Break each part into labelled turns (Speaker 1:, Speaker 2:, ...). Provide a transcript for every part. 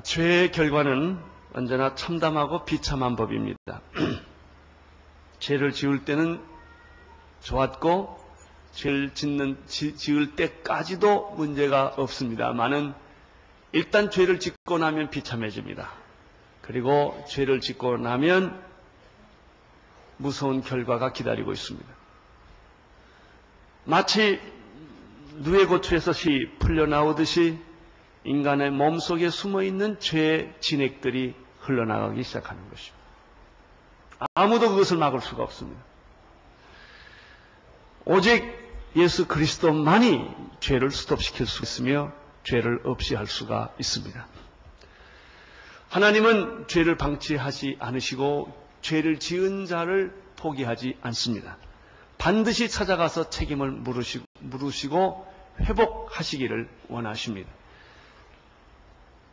Speaker 1: 죄의 결과는 언제나 참담하고 비참한 법입니다. 죄를 지을 때는 좋았고 죄를 지을 때까지도 문제가 없습니다만은 일단 죄를 짓고 나면 비참해집니다. 그리고 죄를 짓고 나면 무서운 결과가 기다리고 있습니다. 마치 누에 고추에서 씨 풀려나오듯이 인간의 몸속에 숨어있는 죄의 진액들이 흘러나가기 시작하는 것입니다. 아무도 그것을 막을 수가 없습니다. 오직 예수 그리스도만이 죄를 스톱시킬 수 있으며 죄를 없이 할 수가 있습니다. 하나님은 죄를 방치하지 않으시고 죄를 지은 자를 포기하지 않습니다. 반드시 찾아가서 책임을 물으시고 회복하시기를 원하십니다.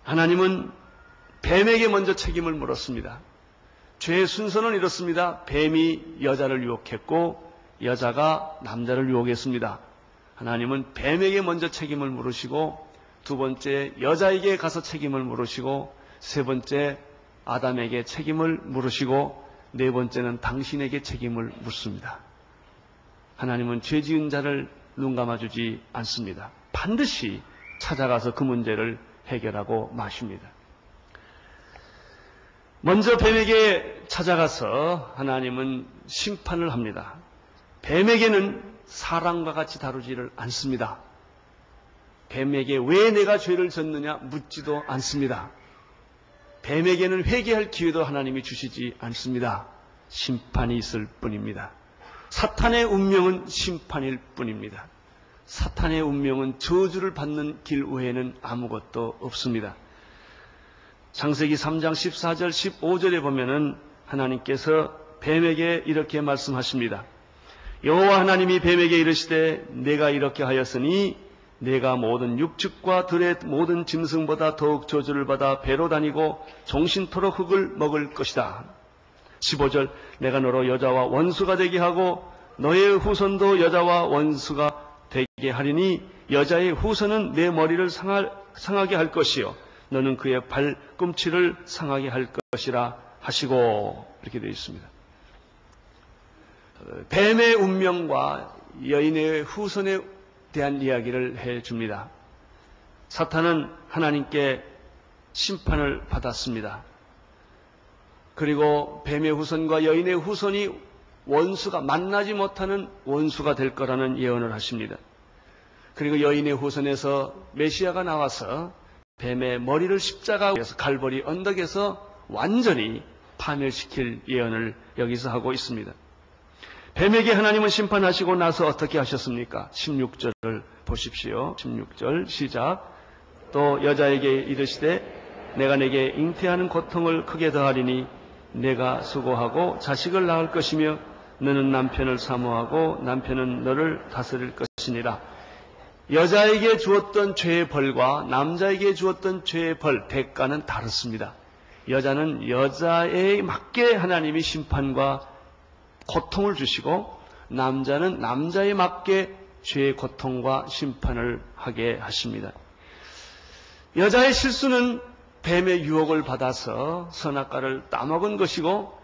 Speaker 1: 하나님은 뱀에게 먼저 책임을 물었습니다. 죄의 순서는 이렇습니다. 뱀이 여자를 유혹했고 여자가 남자를 유혹했습니다. 하나님은 뱀에게 먼저 책임을 물으시고 두 번째 여자에게 가서 책임을 물으시고 세 번째 아담에게 책임을 물으시고 네 번째는 당신에게 책임을 묻습니다. 하나님은 죄 지은 자를 눈 감아주지 않습니다. 반드시 찾아가서 그 문제를 해결하고 마십니다. 먼저 뱀에게 찾아가서 하나님은 심판을 합니다. 뱀에게는 사람과 같이 다루지를 않습니다. 뱀에게 왜 내가 죄를 졌느냐 묻지도 않습니다. 뱀에게는 회개할 기회도 하나님이 주시지 않습니다. 심판이 있을 뿐입니다. 사탄의 운명은 심판일 뿐입니다. 사탄의 운명은 저주를 받는 길 외에는 아무것도 없습니다. 창세기 3장 14절 15절에 보면은 하나님께서 뱀에게 이렇게 말씀하십니다. 여호와 하나님이 뱀에게 이르시되 내가 이렇게 하였으니 내가 모든 육축과 들의 모든 짐승보다 더욱 저주를 받아 배로 다니고 종신토록 흙을 먹을 것이다. 15절 내가 너로 여자와 원수가 되게 하고 너의 후손도 여자와 원수가 되게 하리니 여자의 후손은 내 머리를 상하게 할 것이요 너는 그의 발꿈치를 상하게 할 것이라 하시고 이렇게 되어 있습니다. 뱀의 운명과 여인의 후손에 대한 이야기를 해줍니다. 사탄은 하나님께 심판을 받았습니다. 그리고 뱀의 후손과 여인의 후손이 원수가 만나지 못하는 원수가 될 거라는 예언을 하십니다. 그리고 여인의 후손에서 메시아가 나와서 뱀의 머리를 십자가에서 갈보리 언덕에서 완전히 파멸시킬 예언을 여기서 하고 있습니다. 뱀에게 하나님은 심판하시고 나서 어떻게 하셨습니까? 16절을 보십시오. 16절 시작. 또 여자에게 이르시되 내가 내게 잉태하는 고통을 크게 더하리니 내가 수고하고 자식을 낳을 것이며 너는 남편을 사모하고 남편은 너를 다스릴 것이니라. 여자에게 주었던 죄의 벌과 남자에게 주었던 죄의 벌, 대가는 다릅니다. 여자는 여자에 맞게 하나님이 심판과 고통을 주시고 남자는 남자에 맞게 죄의 고통과 심판을 하게 하십니다. 여자의 실수는 뱀의 유혹을 받아서 선악과를 따먹은 것이고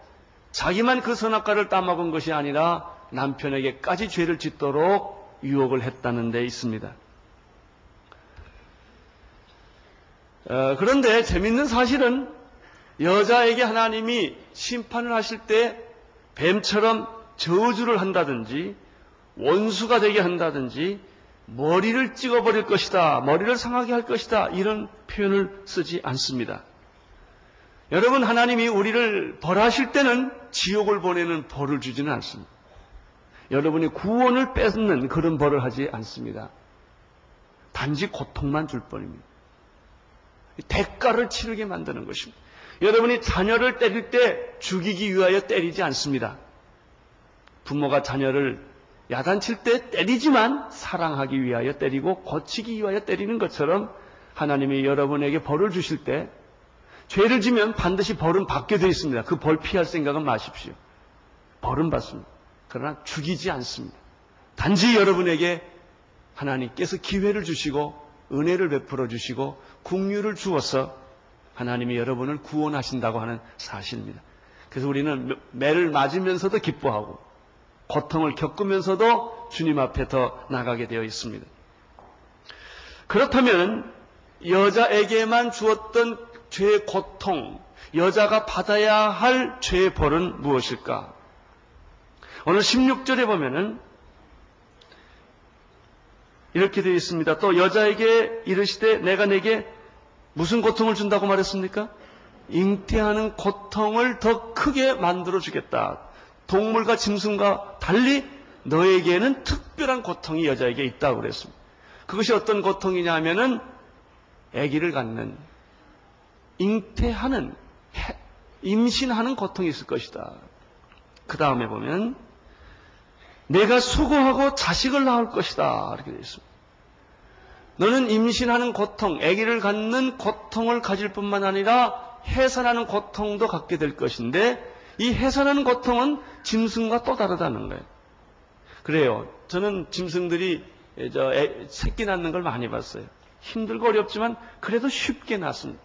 Speaker 1: 자기만 그 선악과를 따먹은 것이 아니라 남편에게까지 죄를 짓도록 유혹을 했다는 데 있습니다. 그런데 재밌는 사실은 여자에게 하나님이 심판을 하실 때 뱀처럼 저주를 한다든지 원수가 되게 한다든지 머리를 찍어버릴 것이다, 머리를 상하게 할 것이다 이런 표현을 쓰지 않습니다. 여러분, 하나님이 우리를 벌하실 때는 지옥을 보내는 벌을 주지는 않습니다. 여러분이 구원을 뺏는 그런 벌을 하지 않습니다. 단지 고통만 줄 뿐입니다. 대가를 치르게 만드는 것입니다. 여러분이 자녀를 때릴 때 죽이기 위하여 때리지 않습니다. 부모가 자녀를 야단칠 때 때리지만 사랑하기 위하여 때리고 고치기 위하여 때리는 것처럼 하나님이 여러분에게 벌을 주실 때 죄를 지면 반드시 벌은 받게 되어 있습니다. 그 벌 피할 생각은 마십시오. 벌은 받습니다. 그러나 죽이지 않습니다. 단지 여러분에게 하나님께서 기회를 주시고 은혜를 베풀어 주시고 긍휼을 주어서 하나님이 여러분을 구원하신다고 하는 사실입니다. 그래서 우리는 매를 맞으면서도 기뻐하고 고통을 겪으면서도 주님 앞에 더 나가게 되어 있습니다. 그렇다면 여자에게만 주었던 죄의 고통, 여자가 받아야 할 죄의 벌은 무엇일까? 오늘 16절에 보면은 이렇게 되어 있습니다. 또 여자에게 이르시되 내가 내게 무슨 고통을 준다고 말했습니까? 잉태하는 고통을 더 크게 만들어 주겠다. 동물과 짐승과 달리 너에게는 특별한 고통이 여자에게 있다고 그랬습니다. 그것이 어떤 고통이냐 하면은 아기를 갖는, 잉태하는, 임신하는 고통이 있을 것이다. 그 다음에 보면 내가 수고하고 자식을 낳을 것이다. 이렇게 되어 있습니다. 너는 임신하는 고통, 아기를 갖는 고통을 가질 뿐만 아니라 해산하는 고통도 갖게 될 것인데 이 해산하는 고통은 짐승과 또 다르다는 거예요. 그래요. 저는 짐승들이 새끼 낳는 걸 많이 봤어요. 힘들고 어렵지만 그래도 쉽게 낳습니다.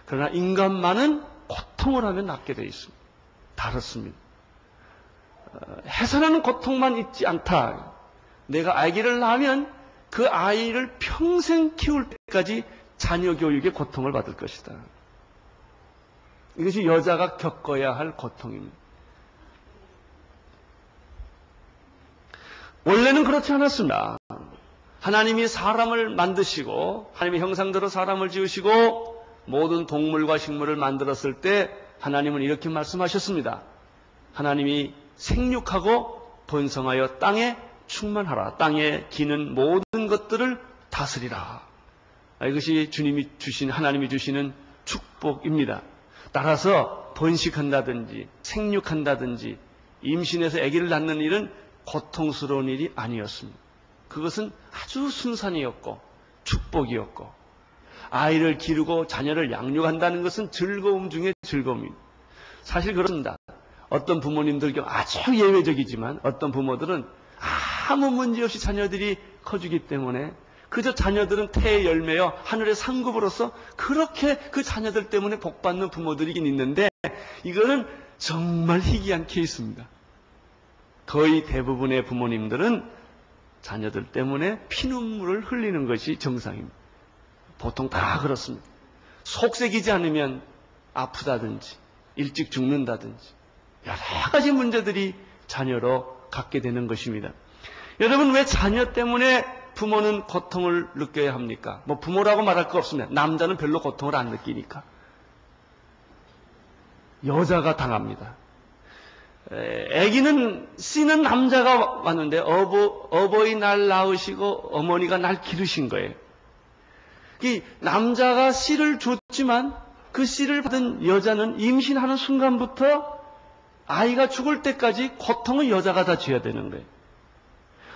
Speaker 1: 그러나 인간만은 고통을 하면 낳게 되어 있습니다. 다릅니다. 해산하는 고통만 있지 않다. 내가 아기를 낳으면 그 아이를 평생 키울 때까지 자녀 교육의 고통을 받을 것이다. 이것이 여자가 겪어야 할 고통입니다. 원래는 그렇지 않았습니다. 하나님이 사람을 만드시고 하나님의 형상대로 사람을 지으시고 모든 동물과 식물을 만들었을 때 하나님은 이렇게 말씀하셨습니다. 하나님이 생육하고 번성하여 땅에 충만하라. 땅에 기는 모든 것들을 다스리라. 이것이 주님이 주신, 하나님이 주시는 축복입니다. 따라서 번식한다든지 생육한다든지 임신해서 아기를 낳는 일은 고통스러운 일이 아니었습니다. 그것은 아주 순산이었고 축복이었고 아이를 기르고 자녀를 양육한다는 것은 즐거움 중에 즐거움입니다. 사실 그렇습니다. 어떤 부모님들 경우 아주 예외적이지만 어떤 부모들은 아무 문제 없이 자녀들이 커주기 때문에 그저 자녀들은 태의 열매여 하늘의 상급으로서 그렇게 그 자녀들 때문에 복받는 부모들이긴 있는데 이거는 정말 희귀한 케이스입니다. 거의 대부분의 부모님들은 자녀들 때문에 피눈물을 흘리는 것이 정상입니다. 보통 다 그렇습니다. 속색이지 않으면 아프다든지 일찍 죽는다든지 여러 가지 문제들이 자녀로 갖게 되는 것입니다. 여러분, 왜 자녀 때문에 부모는 고통을 느껴야 합니까? 부모라고 말할 거 없습니다. 남자는 별로 고통을 안 느끼니까. 여자가 당합니다. 아기는 씨는 남자가 왔는데 어버이 날 낳으시고 어머니가 날 기르신 거예요. 이 남자가 씨를 줬지만 그 씨를 받은 여자는 임신하는 순간부터 아이가 죽을 때까지 고통은 여자가 다 져야 되는 거예요.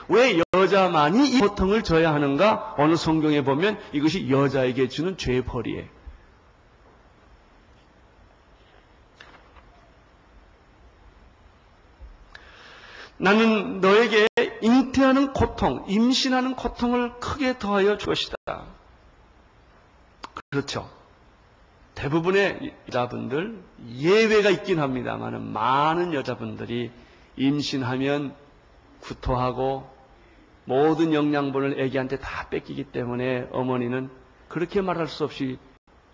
Speaker 1: 왜 여자만이 이 고통을 져야 하는가? 어느 성경에 보면 이것이 여자에게 주는 죄의 벌이에요. 나는 너에게 잉태하는 고통, 임신하는 고통을 크게 더하여 줄 것이다. 그렇죠. 대부분의 여자분들, 예외가 있긴 합니다만 많은 여자분들이 임신하면 구토하고 모든 영양분을 아기한테 다 뺏기기 때문에 어머니는 그렇게 말할 수 없이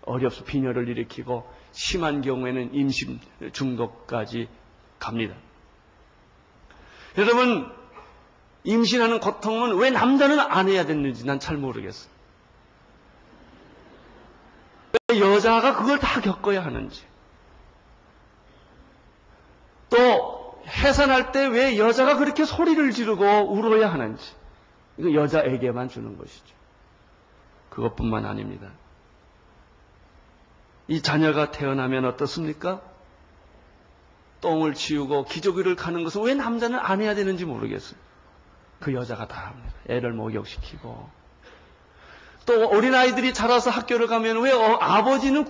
Speaker 1: 어렵소 빈혈을 일으키고 심한 경우에는 임신 중독까지 갑니다. 여러분, 임신하는 고통은 왜 남자는 안 해야 됐는지 난 잘 모르겠어요. 왜 여자가 그걸 다 겪어야 하는지. 또 해산할 때 왜 여자가 그렇게 소리를 지르고 울어야 하는지. 이거 여자에게만 주는 것이죠. 그것뿐만 아닙니다. 이 자녀가 태어나면 어떻습니까? 똥을 치우고 기저귀를 가는 것은 왜 남자는 안 해야 되는지 모르겠어요. 그 여자가 다 합니다. 애를 목욕시키고. 또 어린아이들이 자라서 학교를 가면 왜 아버지는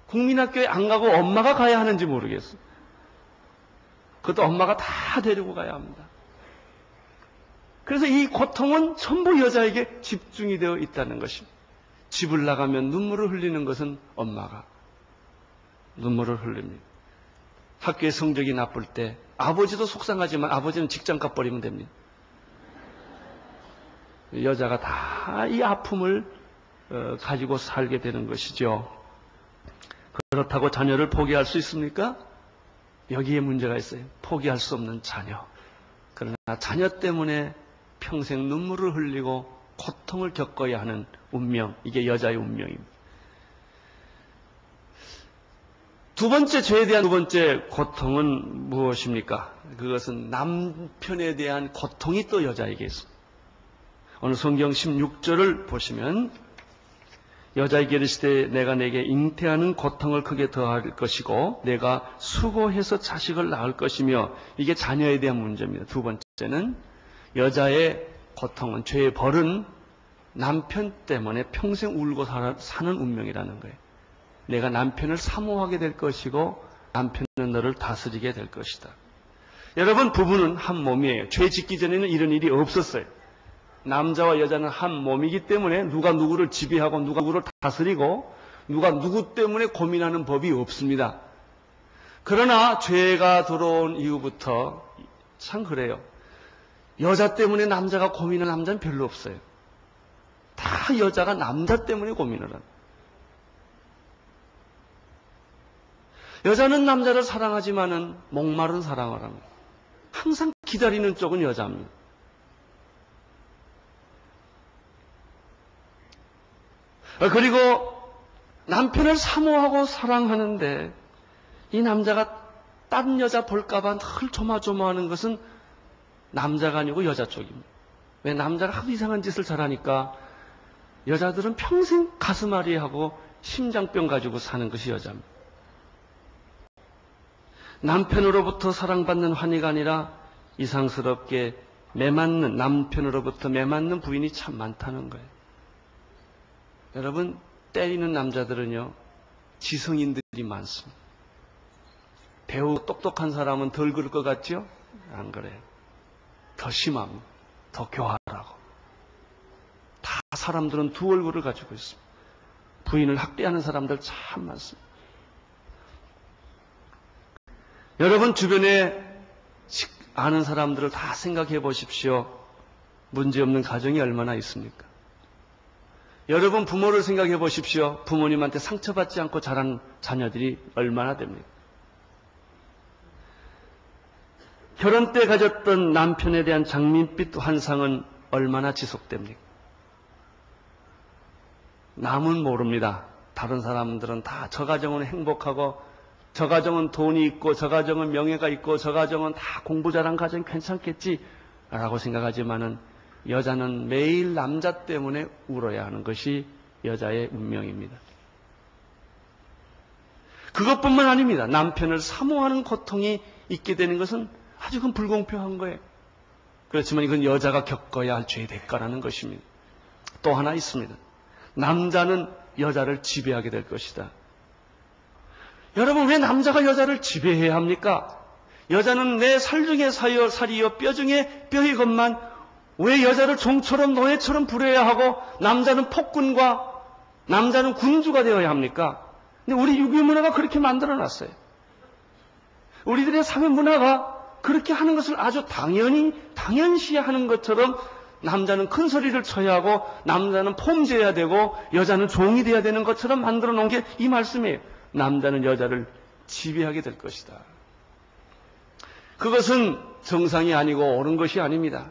Speaker 1: 국민학교에 안 가고 엄마가 가야 하는지 모르겠어요. 그것도 엄마가 다 데리고 가야 합니다. 그래서 이 고통은 전부 여자에게 집중이 되어 있다는 것입니다. 집을 나가면 눈물을 흘리는 것은 엄마가, 눈물을 흘립니다. 학교의 성적이 나쁠 때 아버지도 속상하지만 아버지는 직장값 버리면 됩니다. 여자가 다 이 아픔을 가지고 살게 되는 것이죠. 그렇다고 자녀를 포기할 수 있습니까? 여기에 문제가 있어요. 포기할 수 없는 자녀. 그러나 자녀 때문에 평생 눈물을 흘리고 고통을 겪어야 하는 운명, 이게 여자의 운명입니다. 두 번째 죄에 대한 두 번째 고통은 무엇입니까? 그것은 남편에 대한 고통이 또 여자에게 있습니다. 오늘 성경 16절을 보시면 여자에게 이르시되 내가 내게 잉태하는 고통을 크게 더할 것이고 내가 수고해서 자식을 낳을 것이며, 이게 자녀에 대한 문제입니다. 두 번째는 여자의 고통은, 죄의 벌은 남편 때문에 평생 울고 사는 운명이라는 거예요. 내가 남편을 사모하게 될 것이고 남편은 너를 다스리게 될 것이다. 여러분, 부부는 한 몸이에요. 죄 짓기 전에는 이런 일이 없었어요. 남자와 여자는 한 몸이기 때문에 누가 누구를 지배하고 누가 누구를 다스리고 누가 누구 때문에 고민하는 법이 없습니다. 그러나 죄가 들어온 이후부터 참 그래요. 여자 때문에 남자가 고민하는 남자는 별로 없어요. 다 여자가 남자 때문에 고민을 합니다. 여자는 남자를 사랑하지만은 목마른 사랑을 합니다. 항상 기다리는 쪽은 여자입니다. 그리고 남편을 사모하고 사랑하는데 이 남자가 딴 여자 볼까봐 늘 조마조마하는 것은 남자가 아니고 여자 쪽입니다. 왜? 남자가 하도 이상한 짓을 잘하니까 여자들은 평생 가슴앓이하고 심장병 가지고 사는 것이 여자입니다. 남편으로부터 사랑받는 환희가 아니라 이상스럽게 남편으로부터 매맞는 부인이 참 많다는 거예요. 여러분, 때리는 남자들은요, 지성인들이 많습니다. 배우 똑똑한 사람은 덜 그럴 것 같죠? 안 그래요. 더 심합니다. 더 교활하고. 다 사람들은 두 얼굴을 가지고 있습니다. 부인을 학대하는 사람들 참 많습니다. 여러분, 주변에 아는 사람들을 다 생각해 보십시오. 문제없는 가정이 얼마나 있습니까? 여러분, 부모를 생각해 보십시오. 부모님한테 상처받지 않고 자란 자녀들이 얼마나 됩니까? 결혼 때 가졌던 남편에 대한 장밋빛 환상은 얼마나 지속됩니까? 남은 모릅니다. 다른 사람들은 다 저 가정은 행복하고 저 가정은 돈이 있고 저 가정은 명예가 있고 저 가정은 다 공부 잘한 가정이 괜찮겠지 라고 생각하지만은 여자는 매일 남자 때문에 울어야 하는 것이 여자의 운명입니다. 그것뿐만 아닙니다. 남편을 사모하는 고통이 있게 되는 것은 아주 그건 불공평한 거예요. 그렇지만 이건 여자가 겪어야 할 죄의 대가라는 것입니다. 또 하나 있습니다. 남자는 여자를 지배하게 될 것이다. 여러분, 왜 남자가 여자를 지배해야 합니까? 여자는 내 살 중에 살이요 뼈 중에 뼈이건만 왜 여자를 종처럼 노예처럼 부려야 하고 남자는 폭군과 남자는 군주가 되어야 합니까? 근데 우리 유교 문화가 그렇게 만들어놨어요. 우리들의 사회 문화가 그렇게 하는 것을 아주 당연시하는 것처럼 남자는 큰 소리를 쳐야 하고 남자는 폼져야 되고 여자는 종이 돼야 되는 것처럼 만들어 놓은 게 이 말씀이에요. 남자는 여자를 지배하게 될 것이다. 그것은 정상이 아니고 옳은 것이 아닙니다.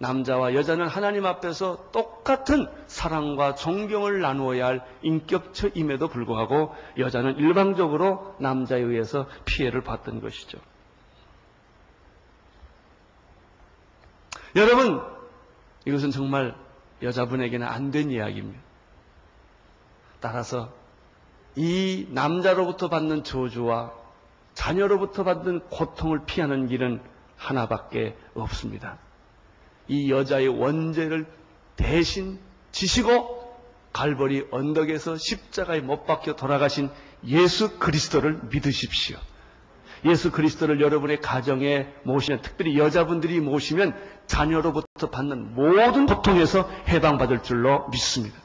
Speaker 1: 남자와 여자는 하나님 앞에서 똑같은 사랑과 존경을 나누어야 할 인격체임에도 불구하고 여자는 일방적으로 남자에 의해서 피해를 받던 것이죠. 여러분, 이것은 정말 여자분에게는 안 된 이야기입니다. 따라서 이 남자로부터 받는 저주와 자녀로부터 받는 고통을 피하는 길은 하나밖에 없습니다. 이 여자의 원죄를 대신 지시고 갈보리 언덕에서 십자가에 못 박혀 돌아가신 예수 그리스도를 믿으십시오. 예수 그리스도를 여러분의 가정에 모시면, 특별히 여자분들이 모시면 자녀로부터 받는 모든 고통에서 해방받을 줄로 믿습니다.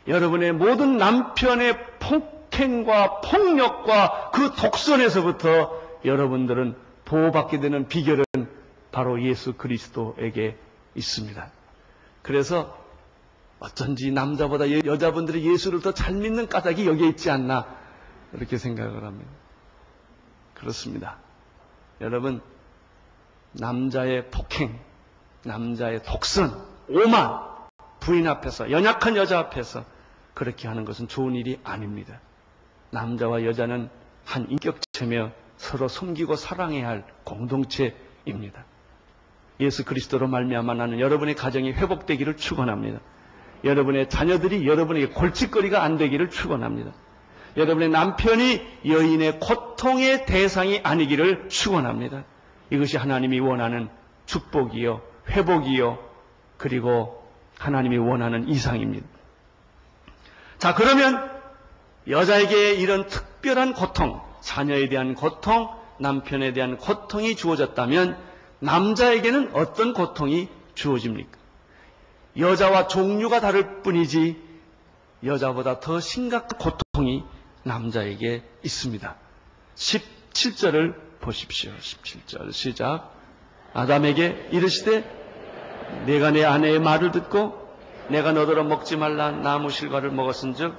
Speaker 1: 여러분의 모든 남편의 폭행과 폭력과 그 독선에서부터 여러분들은 보호받게 되는 비결은 바로 예수 그리스도에게 있습니다. 그래서 어쩐지 남자보다 여자분들이 예수를 더 잘 믿는 까닭이 여기에 있지 않나 이렇게 생각을 합니다. 그렇습니다. 여러분, 남자의 폭행, 남자의 독선, 오만, 부인 앞에서, 연약한 여자 앞에서 그렇게 하는 것은 좋은 일이 아닙니다. 남자와 여자는 한 인격체며 서로 섬기고 사랑해야 할 공동체입니다. 예수 그리스도로 말미암아 나는 여러분의 가정이 회복되기를 축원합니다. 여러분의 자녀들이 여러분에게 골칫거리가 안 되기를 축원합니다. 여러분의 남편이 여인의 고통의 대상이 아니기를 축원합니다. 이것이 하나님이 원하는 축복이요, 회복이요, 그리고 하나님이 원하는 이상입니다. 자, 그러면 여자에게 이런 특별한 고통, 자녀에 대한 고통, 남편에 대한 고통이 주어졌다면 남자에게는 어떤 고통이 주어집니까? 여자와 종류가 다를 뿐이지 여자보다 더 심각한 고통이 남자에게 있습니다. 17절을 보십시오. 17절 시작. 아담에게 이르시되 내가 내 아내의 말을 듣고 내가 너더러 먹지 말라 나무 실과를 먹었은즉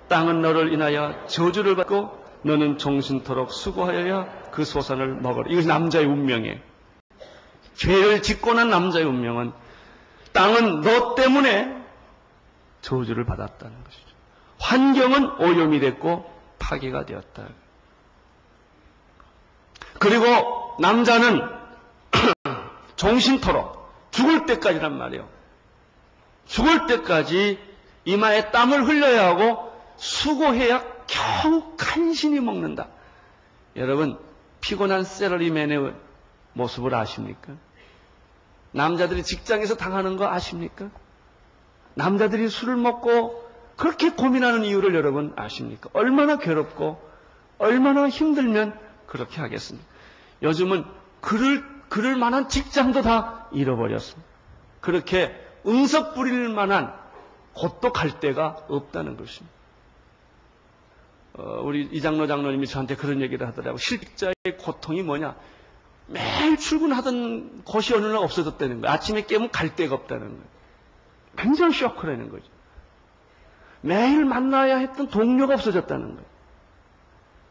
Speaker 1: 땅은 너를 인하여 저주를 받고 너는 종신토록 수고하여야 그 소산을 먹으라. 이것이 남자의 운명이에요. 죄를 짓고 난 남자의 운명은 땅은 너 때문에 저주를 받았다는 것이죠. 환경은 오염이 됐고 파괴가 되었다. 그리고 남자는 종신토록 죽을 때까지란 말이에요. 죽을 때까지 이마에 땀을 흘려야 하고 수고해야 겨우 간신히 먹는다. 여러분, 피곤한 셀러리맨의 모습을 아십니까? 남자들이 직장에서 당하는 거 아십니까? 남자들이 술을 먹고 그렇게 고민하는 이유를 여러분 아십니까? 얼마나 괴롭고 얼마나 힘들면 그렇게 하겠습니까? 요즘은 그럴 만한 직장도 다 잃어버렸습니다. 그렇게 응석 부릴 만한 곳도 갈 데가 없다는 것입니다. 우리 이장로 장로님이 저한테 그런 얘기를 하더라고요. 실직자의 고통이 뭐냐? 매일 출근하던 곳이 어느 날 없어졌다는 거예요. 아침에 깨면 갈 데가 없다는 거예요. 굉장히 쇼크라는 거죠. 매일 만나야 했던 동료가 없어졌다는 거예요.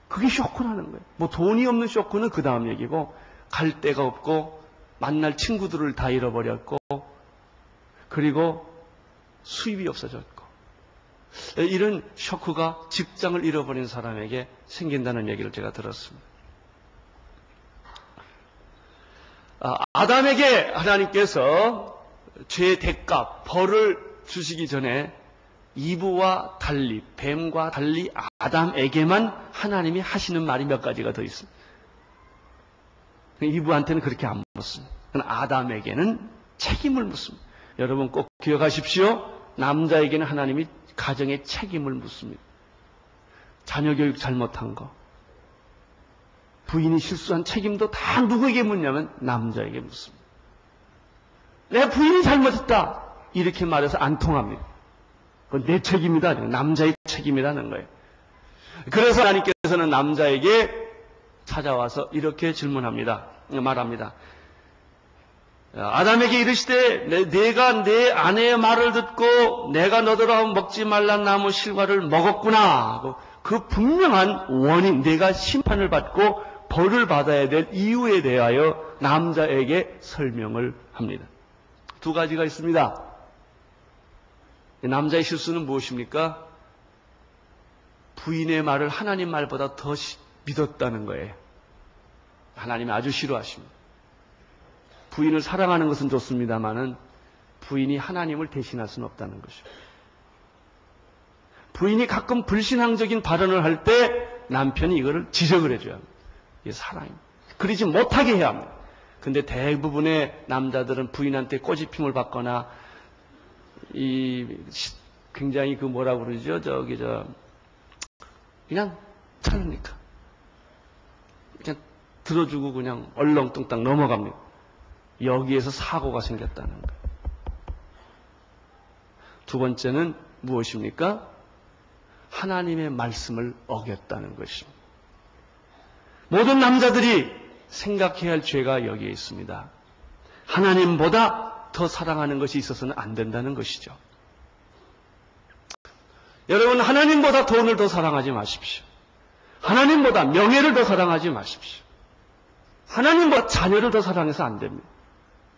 Speaker 1: 그게 쇼크라는 거예요. 뭐 돈이 없는 쇼크는 그 다음 얘기고, 갈 데가 없고 만날 친구들을 다 잃어버렸고 그리고 수입이 없어졌고, 이런 쇼크가 직장을 잃어버린 사람에게 생긴다는 얘기를 제가 들었습니다. 아담에게 하나님께서 죄의 대가, 벌을 주시기 전에 이브와 달리, 뱀과 달리 아담에게만 하나님이 하시는 말이 몇 가지가 더 있습니다. 이브한테는 그렇게 안 묻습니다. 아담에게는 책임을 묻습니다. 여러분 꼭 기억하십시오. 남자에게는 하나님이 가정의 책임을 묻습니다. 자녀 교육 잘못한 거, 부인이 실수한 책임도 다 누구에게 묻냐면 남자에게 묻습니다. 내 부인이 잘못했다 이렇게 말해서 안 통합니다. 그건 내 책임이다. 남자의 책임이라는 거예요. 그래서 하나님께서는 남자에게 찾아와서 이렇게 질문합니다. 말합니다. 아담에게 이르시되 내가 내 아내의 말을 듣고 내가 너더러 먹지 말란 나무 실과를 먹었구나. 그 분명한 원인, 내가 심판을 받고 벌을 받아야 될 이유에 대하여 남자에게 설명을 합니다. 두 가지가 있습니다. 남자의 실수는 무엇입니까? 부인의 말을 하나님 말보다 더 믿었다는 거예요. 하나님이 아주 싫어하십니다. 부인을 사랑하는 것은 좋습니다만은 부인이 하나님을 대신할 수는 없다는 것이죠. 부인이 가끔 불신앙적인 발언을 할 때 남편이 이거를 지적을 해줘야 합니다. 이게 사랑입니다. 그러지 못하게 해야 합니다. 근데 대부분의 남자들은 부인한테 꼬집힘을 받거나 굉장히 뭐라고 그러죠? 그냥 차르니까. 그냥 들어주고 그냥 얼렁뚱땅 넘어갑니다. 여기에서 사고가 생겼다는 거예요. 두 번째는 무엇입니까? 하나님의 말씀을 어겼다는 것입니다. 모든 남자들이 생각해야 할 죄가 여기에 있습니다. 하나님보다 더 사랑하는 것이 있어서는 안 된다는 것이죠. 여러분, 하나님보다 돈을 더 사랑하지 마십시오. 하나님보다 명예를 더 사랑하지 마십시오. 하나님보다 자녀를 더 사랑해서 안 됩니다.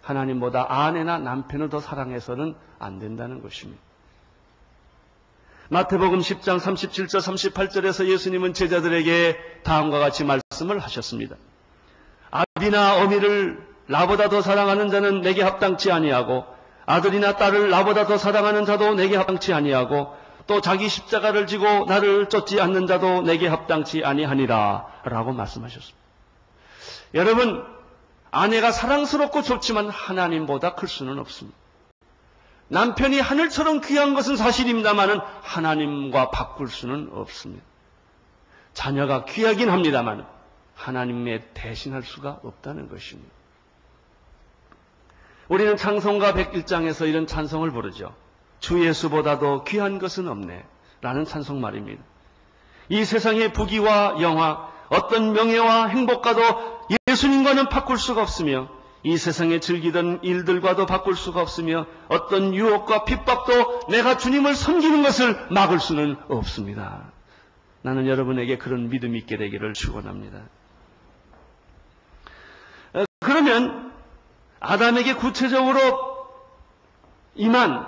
Speaker 1: 하나님보다 아내나 남편을 더 사랑해서는 안 된다는 것입니다. 마태복음 10장 37절 38절에서 예수님은 제자들에게 다음과 같이 말씀을 하셨습니다. 아비나 어미를 나보다 더 사랑하는 자는 내게 합당치 아니하고 아들이나 딸을 나보다 더 사랑하는 자도 내게 합당치 아니하고 또 자기 십자가를 지고 나를 쫓지 않는 자도 내게 합당치 아니하니라 라고 말씀하셨습니다. 여러분, 아내가 사랑스럽고 좋지만 하나님보다 클 수는 없습니다. 남편이 하늘처럼 귀한 것은 사실입니다만 하나님과 바꿀 수는 없습니다. 자녀가 귀하긴 합니다만 하나님에 대신할 수가 없다는 것입니다. 우리는 찬송가 101장에서 이런 찬송을 부르죠. 주 예수보다도 귀한 것은 없네 라는 찬송 말입니다. 이 세상의 부귀와 영화, 어떤 명예와 행복과도 예수님과는 바꿀 수가 없으며 이 세상에 즐기던 일들과도 바꿀 수가 없으며 어떤 유혹과 핍박도 내가 주님을 섬기는 것을 막을 수는 없습니다. 나는 여러분에게 그런 믿음이 있게 되기를 축원합니다. 그러면 아담에게 구체적으로 임한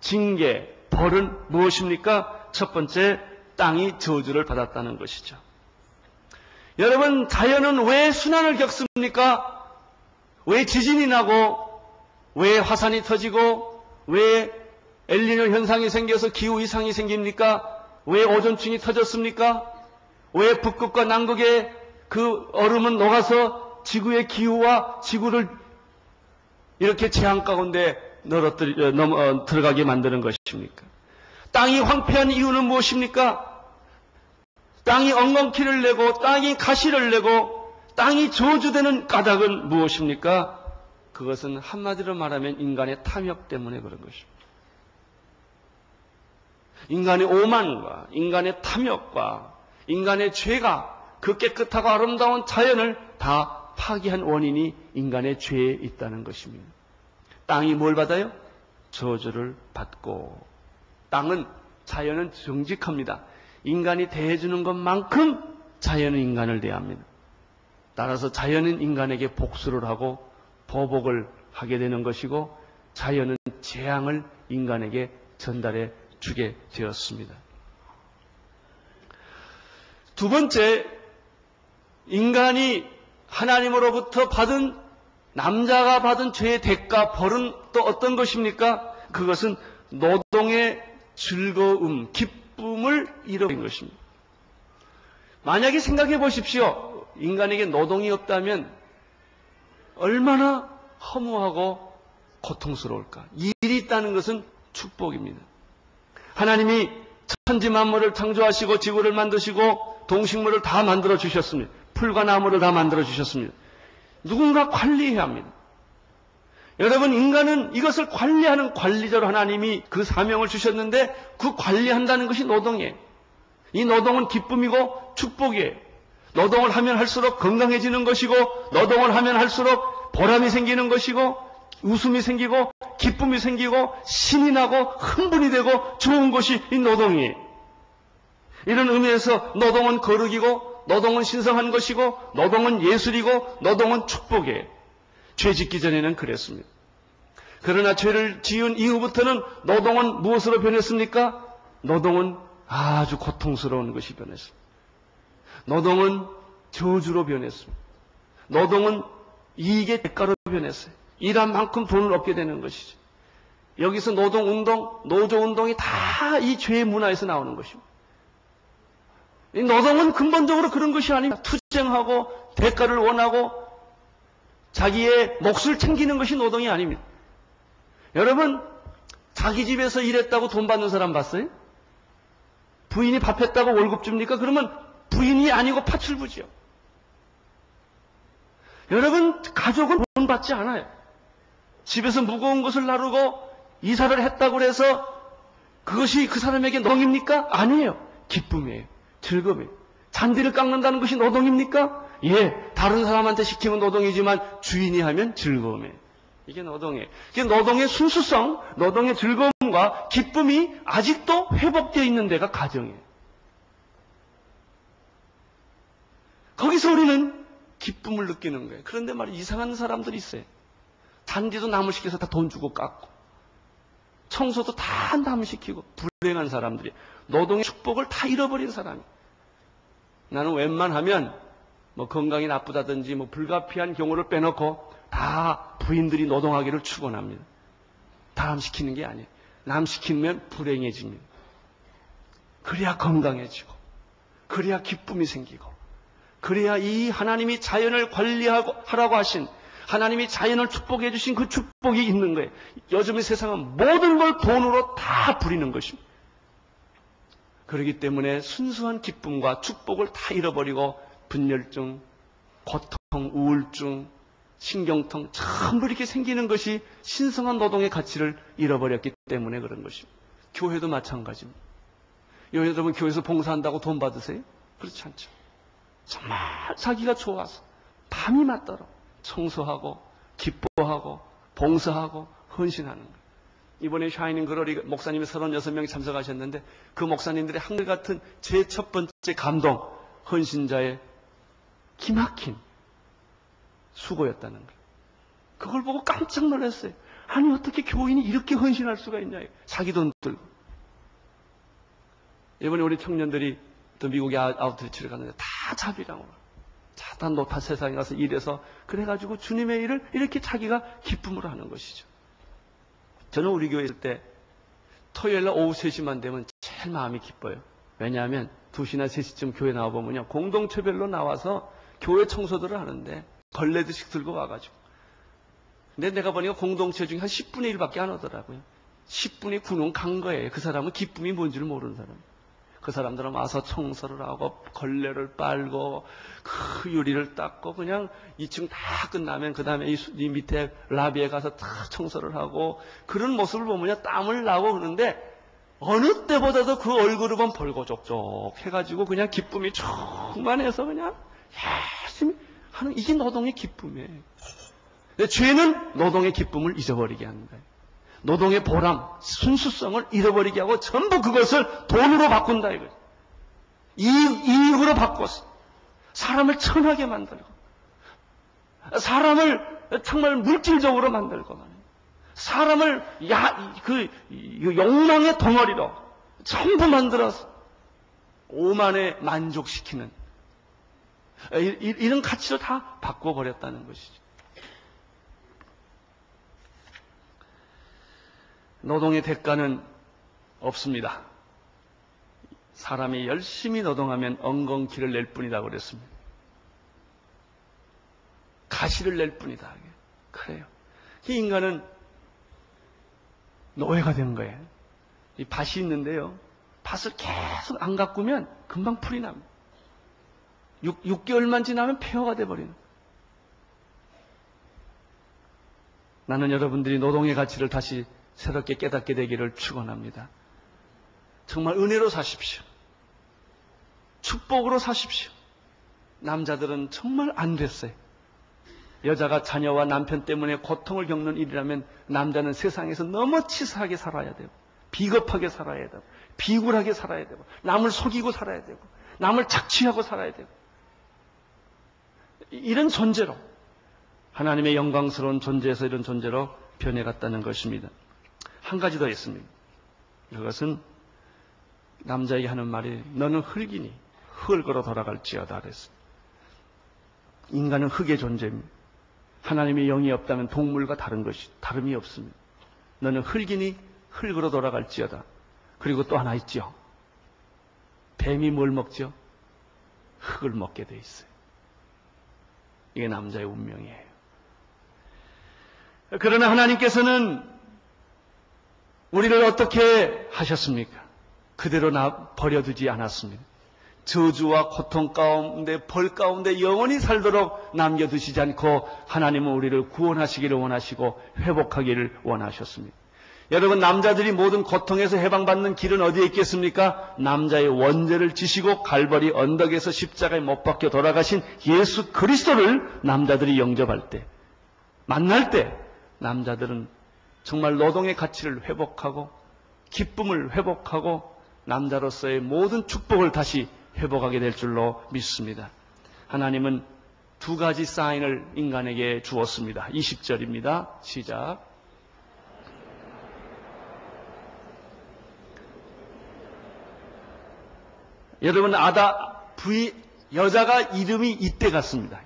Speaker 1: 징계, 벌은 무엇입니까? 첫 번째, 땅이 저주를 받았다는 것이죠. 여러분, 자연은 왜 순환을 겪습니까? 왜 지진이 나고, 왜 화산이 터지고, 왜 엘니뇨 현상이 생겨서 기후 이상이 생깁니까? 왜 오존층이 터졌습니까? 왜 북극과 남극의 그 얼음은 녹아서 지구의 기후와 지구를 이렇게 재앙 가운데 들어가게 만드는 것입니까? 땅이 황폐한 이유는 무엇입니까? 땅이 엉겅퀴를 내고 땅이 가시를 내고 땅이 저주되는 까닭은 무엇입니까? 그것은 한마디로 말하면 인간의 탐욕 때문에 그런 것입니다. 인간의 오만과 인간의 탐욕과 인간의 죄가 그 깨끗하고 아름다운 자연을 다 파괴한 원인이 인간의 죄에 있다는 것입니다. 땅이 뭘 받아요? 저주를 받고, 땅은, 자연은 정직합니다. 인간이 대해주는 것만큼 자연은 인간을 대합니다. 따라서 자연은 인간에게 복수를 하고 보복을 하게 되는 것이고 자연은 재앙을 인간에게 전달해 주게 되었습니다. 두 번째, 인간이 하나님으로부터 받은, 남자가 받은 죄의 대가, 벌은 또 어떤 것입니까? 그것은 노동의 즐거움, 기쁨을 잃어버린 것입니다. 만약에 생각해 보십시오. 인간에게 노동이 없다면 얼마나 허무하고 고통스러울까. 일이 있다는 것은 축복입니다. 하나님이 천지 만물을 창조하시고 지구를 만드시고 동식물을 다 만들어 주셨습니다. 풀과 나무를 다 만들어 주셨습니다. 누군가 관리해야 합니다. 여러분, 인간은 이것을 관리하는 관리자로 하나님이 그 사명을 주셨는데 그 관리한다는 것이 노동이에요. 이 노동은 기쁨이고 축복이에요. 노동을 하면 할수록 건강해지는 것이고 노동을 하면 할수록 보람이 생기는 것이고 웃음이 생기고 기쁨이 생기고 신이 나고 흥분이 되고 좋은 것이 이 노동이에요. 이런 의미에서 노동은 거룩이고 노동은 신성한 것이고 노동은 예술이고 노동은 축복이에요. 죄 짓기 전에는 그랬습니다. 그러나 죄를 지은 이후부터는 노동은 무엇으로 변했습니까? 노동은 아주 고통스러운 것이 변했습니다. 노동은 저주로 변했습니다. 노동은 이익의 대가로 변했어요. 일한 만큼 돈을 얻게 되는 것이죠. 여기서 노동운동, 노조운동이 다 이 죄의 문화에서 나오는 것입니다. 이 노동은 근본적으로 그런 것이 아닙니다. 투쟁하고 대가를 원하고 자기의 몫을 챙기는 것이 노동이 아닙니다. 여러분, 자기 집에서 일했다고 돈 받는 사람 봤어요? 부인이 밥했다고 월급 줍니까? 그러면 부인이 아니고 파출부지요. 여러분, 가족은 돈 받지 않아요. 집에서 무거운 것을 나르고 이사를 했다고 해서 그것이 그 사람에게 노동입니까? 아니에요. 기쁨이에요. 즐거움이에요. 잔디를 깎는다는 것이 노동입니까? 예, 다른 사람한테 시키면 노동이지만 주인이 하면 즐거움이에요. 이게 노동이에요. 이게 노동의 순수성, 노동의 즐거움과 기쁨이 아직도 회복되어 있는 데가 가정이에요. 거기서 우리는 기쁨을 느끼는 거예요. 그런데 말이야, 이상한 사람들이 있어요. 잔디도 남을 시켜서 다 돈 주고 깎고, 청소도 다 남을 시키고, 불행한 사람들이 노동의 축복을 다 잃어버린 사람이에요. 나는 웬만하면 뭐 건강이 나쁘다든지 뭐 불가피한 경우를 빼놓고 다 부인들이 노동하기를 축원합니다. 다 남 시키는 게 아니에요. 남 시키면 불행해집니다. 그래야 건강해지고, 그래야 기쁨이 생기고, 그래야 이 하나님이 자연을 관리하라고 하신, 하나님이 자연을 축복해 주신 그 축복이 있는 거예요. 요즘 세상은 모든 걸 돈으로 다 부리는 것입니다. 그렇기 때문에 순수한 기쁨과 축복을 다 잃어버리고 분열증, 고통, 우울증, 신경통 전부 이렇게 생기는 것이 신성한 노동의 가치를 잃어버렸기 때문에 그런 것입니다. 교회도 마찬가지입니다. 여러분 교회에서 봉사한다고 돈 받으세요? 그렇지 않죠. 정말 자기가 좋아서 밤이 맞도록 청소하고 기뻐하고 봉사하고 헌신하는 거예요. 이번에 샤이닝 글로리 목사님이 36명이 참석하셨는데 그 목사님들의 한결같은 제 첫 번째 감동, 헌신자의 기막힌 수고였다는 거예요. 그걸 보고 깜짝 놀랐어요. 아니 어떻게 교인이 이렇게 헌신할 수가 있냐. 자기 돈 들고. 이번에 우리 청년들이 또 미국에 아웃리치를 갔는데 다 자비랑으로 다 높은 세상에 가서 일해서 그래가지고 주님의 일을 이렇게 자기가 기쁨으로 하는 것이죠. 저는 우리 교회 있을 때 토요일날 오후 3시만 되면 제일 마음이 기뻐요. 왜냐하면 2시나 3시쯤 교회 나와보면요, 공동체별로 나와서 교회 청소들을 하는데 걸레드씩 들고 와가지고. 근데 내가 보니까 공동체 중에 한 10분의 1밖에 안 오더라고요. 10분의 9는 간 거예요. 그 사람은 기쁨이 뭔지를 모르는 사람. 그 사람들은 와서 청소를 하고 걸레를 빨고 그 유리를 닦고 그냥 2층 다 끝나면 그 다음에 이 밑에 라비에 가서 다 청소를 하고 그런 모습을 보면 땀을 나고 그러는데 어느 때보다도 그 얼굴을 보면 벌거족족 해가지고 그냥 기쁨이 충만해서 그냥 열심히 하는 이게 노동의 기쁨이에요. 근데 죄는 노동의 기쁨을 잊어버리게 하는 거예요. 노동의 보람, 순수성을 잃어버리게 하고 전부 그것을 돈으로 바꾼다 이거죠. 이익으로 바꿔서 사람을 천하게 만들고 사람을 정말 물질적으로 만들고 사람을 욕망의 덩어리로 전부 만들어서 오만에 만족시키는 이런 가치로 다 바꿔버렸다는 것이죠. 노동의 대가는 없습니다. 사람이 열심히 노동하면 엉겅퀴를 낼 뿐이다 그랬습니다. 가시를 낼 뿐이다. 그래요. 이 인간은 노예가 된 거예요. 이 밭이 있는데요. 밭을 계속 안 가꾸면 금방 풀이 납니다. 6개월만 지나면 폐허가 돼버리는 거예요. 나는 여러분들이 노동의 가치를 다시 새롭게 깨닫게 되기를 축원합니다. 정말 은혜로 사십시오. 축복으로 사십시오. 남자들은 정말 안 됐어요. 여자가 자녀와 남편 때문에 고통을 겪는 일이라면 남자는 세상에서 너무 치사하게 살아야 되고 비겁하게 살아야 되고 비굴하게 살아야 되고 남을 속이고 살아야 되고 남을 착취하고 살아야 되고 이런 존재로 하나님의 영광스러운 존재에서 이런 존재로 변해갔다는 것입니다. 한 가지 더 있습니다. 그것은 남자에게 하는 말이 너는 흙이니 흙으로 돌아갈지어다 그랬습니다. 인간은 흙의 존재입니다. 하나님의 영이 없다면 동물과 다름이 없습니다. 너는 흙이니 흙으로 돌아갈지어다. 그리고 또 하나 있죠. 뱀이 뭘 먹죠? 흙을 먹게 돼 있어요. 이게 남자의 운명이에요. 그러나 하나님께서는 우리를 어떻게 하셨습니까? 그대로 버려두지 않았습니다. 저주와 고통 가운데 벌 가운데 영원히 살도록 남겨두시지 않고 하나님은 우리를 구원하시기를 원하시고 회복하기를 원하셨습니다. 여러분, 남자들이 모든 고통에서 해방받는 길은 어디에 있겠습니까? 남자의 원죄를 지시고 갈보리 언덕에서 십자가에 못 박혀 돌아가신 예수 그리스도를 남자들이 영접할 때, 만날 때 남자들은 정말 노동의 가치를 회복하고 기쁨을 회복하고 남자로서의 모든 축복을 다시 회복하게 될 줄로 믿습니다. 하나님은 두 가지 사인을 인간에게 주었습니다. 20절입니다. 시작. 여러분, 여자가 이름이 이때 같습니다.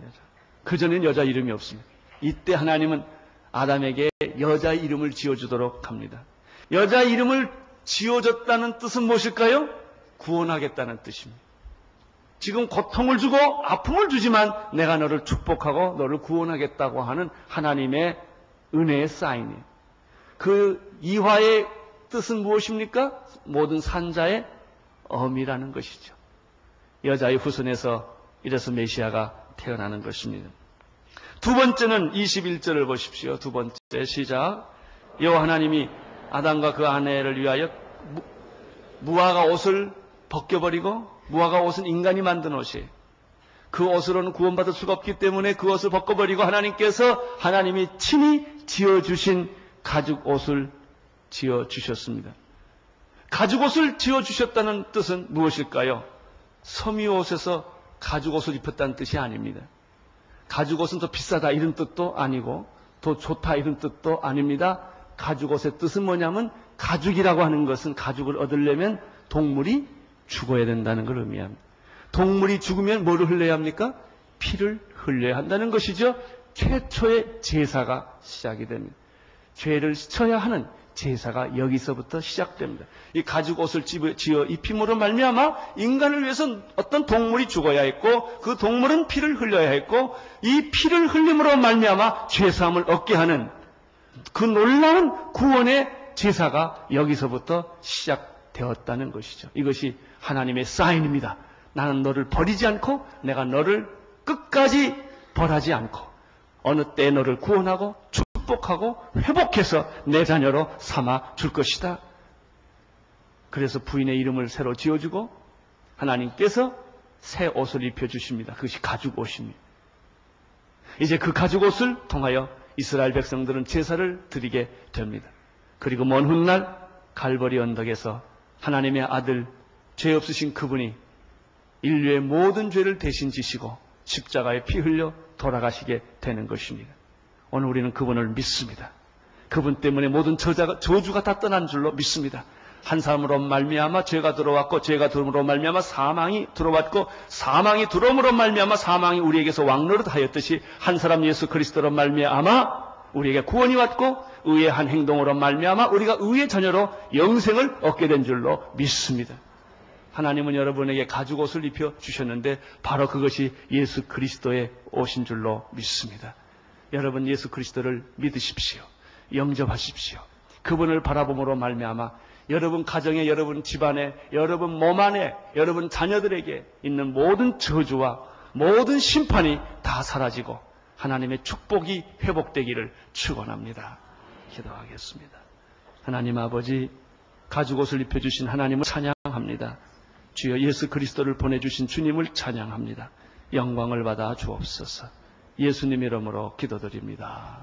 Speaker 1: 그전에는 여자 이름이 없습니다. 이때 하나님은 아담에게 여자 이름을 지어주도록 합니다. 여자 이름을 지어줬다는 뜻은 무엇일까요? 구원하겠다는 뜻입니다. 지금 고통을 주고 아픔을 주지만 내가 너를 축복하고 너를 구원하겠다고 하는 하나님의 은혜의 사인이에요. 그 이화의 뜻은 무엇입니까? 모든 산자의 어미라는 것이죠. 여자의 후손에서 이래서 메시아가 태어나는 것입니다. 두 번째는 21절을 보십시오. 두 번째 시작. 여호와 하나님이 아담과 그 아내를 위하여 무화과 옷을 벗겨버리고, 무화과 옷은 인간이 만든 옷이에요. 그 옷으로는 구원받을 수가 없기 때문에 그 옷을 벗겨버리고 하나님이 친히 지어주신 가죽 옷을 지어주셨습니다. 가죽 옷을 지어주셨다는 뜻은 무엇일까요? 섬유옷에서 가죽 옷을 입혔다는 뜻이 아닙니다. 가죽 옷은 더 비싸다 이런 뜻도 아니고 더 좋다 이런 뜻도 아닙니다. 가죽 옷의 뜻은 뭐냐면, 가죽이라고 하는 것은 가죽을 얻으려면 동물이 죽어야 된다는 걸 의미합니다. 동물이 죽으면 뭐를 흘려야 합니까? 피를 흘려야 한다는 것이죠. 최초의 제사가 시작이 됩니다. 죄를 져야 하는 제사가 여기서부터 시작됩니다. 이 가죽 옷을 지어 입힘으로 말미암아 인간을 위해서 어떤 동물이 죽어야 했고, 그 동물은 피를 흘려야 했고, 이 피를 흘림으로 말미암아 죄사함을 얻게 하는 그 놀라운 구원의 제사가 여기서부터 시작되었다는 것이죠. 이것이 하나님의 사인입니다. 나는 너를 버리지 않고 내가 너를 끝까지 벌하지 않고 어느 때 너를 구원하고 축복하고 회복해서 내 자녀로 삼아 줄 것이다. 그래서 부인의 이름을 새로 지어주고 하나님께서 새 옷을 입혀주십니다. 그것이 가죽 옷입니다. 이제 그 가죽 옷을 통하여 이스라엘 백성들은 제사를 드리게 됩니다. 그리고 먼 훗날 갈보리 언덕에서 하나님의 아들, 죄 없으신 그분이 인류의 모든 죄를 대신 지시고 십자가에 피 흘려 돌아가시게 되는 것입니다. 오늘 우리는 그분을 믿습니다. 그분 때문에 모든 저주가 다 떠난 줄로 믿습니다. 한 사람으로 말미암아 죄가 들어왔고, 죄가 들어옴으로 말미암아 사망이 들어왔고, 사망이 들어옴으로 말미암아 사망이 우리에게서 왕노릇하였듯이 한 사람 예수 그리스도로 말미암아 우리에게 구원이 왔고, 의의 한 행동으로 말미암아 우리가 의의 자녀로 영생을 얻게 된 줄로 믿습니다. 하나님은 여러분에게 가죽 옷을 입혀 주셨는데 바로 그것이 예수 그리스도의 옷인 줄로 믿습니다. 여러분, 예수 그리스도를 믿으십시오. 영접하십시오. 그분을 바라봄으로 말미암아 여러분 가정에, 여러분 집안에, 여러분 몸 안에, 여러분 자녀들에게 있는 모든 저주와 모든 심판이 다 사라지고 하나님의 축복이 회복되기를 축원합니다. 기도하겠습니다. 하나님 아버지, 가죽 옷을 입혀주신 하나님을 찬양합니다. 주여, 예수 그리스도를 보내주신 주님을 찬양합니다. 영광을 받아 주옵소서. 예수님 이름으로 기도드립니다.